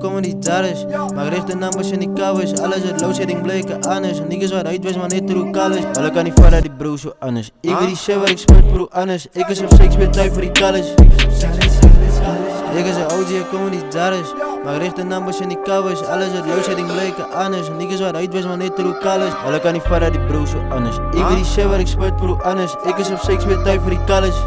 komen niet daar is. Maar richt de naam als je niet kou is. Alles het loadsetting bleken anders. Niggas waar uitwijs maar niet hoe kal is. Alle kan niet vallen die bro zo anders. Ik weet die shit waar ik spurt bro anders. Ik is op Shakespeare tijd voor die college. Ik is een OG en komen niet daar is. Maar richt de naam als je niet kou is. Alles het loadsetting bleken anders. Niggas waar uitwijs maar niet hoe kal is. Alle kan niet vallen die bro zo anders. Ik weet die shit waar ik spurt bro anders. Ik is op Shakespeare tijd voor die college.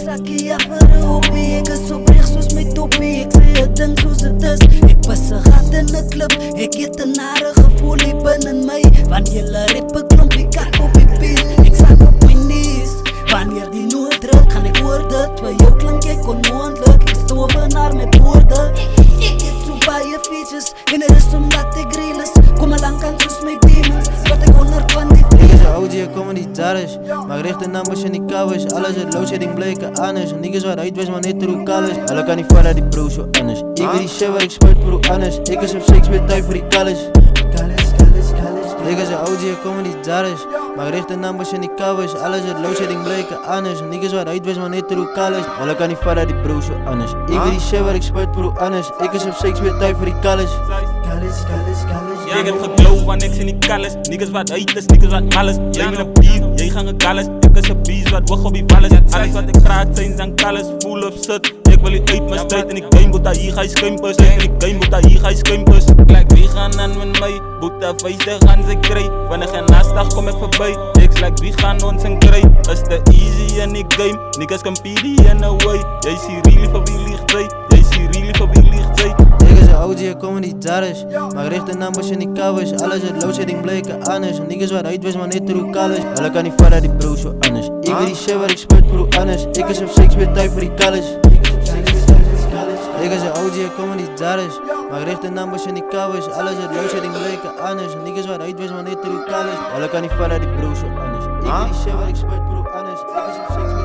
Sakkie achter een hoppie, ik is oprecht zoals mijn toppie. Ik zei het ding zoals het is. Ik was een gat in de club, ik het een nare gevoel hier binnen mij. Wanneer rappen klomp ik kak op die beat. Ik zat op mijn knees. Wanneer die nood druk, gaan ik woorden. Terwijl jou klink ik onmogelijk. Ik stoven naar mijn woorden. Ik heb zo baie features, en er is omdat ik real is. Kom maar lang kan soos mijn demons, wat ik honderd van die Ik is een OG en komen niet daar is. Maar richt de naam als je niet kou is. Alles het loadsetting bleken anders. Niggas waar uitwijs maar niet hoe kal is. Alle kan niet vallen die bro zo anders. Ik weet die shit waar ik spurt bro anders. Ik is op Shakespeare tijd voor die college. Ik is een OG en komen niet daar is. Maar richt de naam als je niet kou is. Alles het loadsetting bleken anders. Niggas waar uitwijs maar niet hoe kal is. Alle kan niet vallen die bro zo anders. Ik weet die shit waar ik spurt bro anders. Ik is op Shakespeare tijd voor die college. Ik heb gegloof van niks in die kalles. Niggas wat uit is, niggas wat alles. Jij met een beef, jij gaan een kalles. Ik is een beest wat wag op die valles. Alles wat ik praat zijn dan kalles. Full of shit. Ik wil je uit mijn strijd en ik game boeta hier ga je schimpers. En ik game boeta hier ga je schimpers. Like wie gaan aan met mij? Boeta 50 gaan ze krijg. Wanneer geen naastdag kom ik voorbij. Ik like wie gaan ons een krijg. Is te easy in die game. Niggas compete in a way. Jij ziet really voor wie liegt zij. Jij ziet really voor wie liegt zij. Ik is een OG en komen niet daar is. Maar richt de naam als je niet kou is. Alles het loadsetting bleken anders. Niggas waar uitwijs maar niet hoe kal is. Alle kan niet vallen die bro zo anders. Ik weet die shit waar ik spurt bro anders. Ik is op Shakespeare tijd voor die college. Ik is een OG en komen niet daar is. Maar richt de naam als je niet kou is. Alles het loadsetting bleken anders. Niggas waar uitwijs maar niet hoe kal is. Alle kan niet vallen die bro zo anders. Ik weet die shit waar ik spurt bro anders. Ik is op Shakespeare.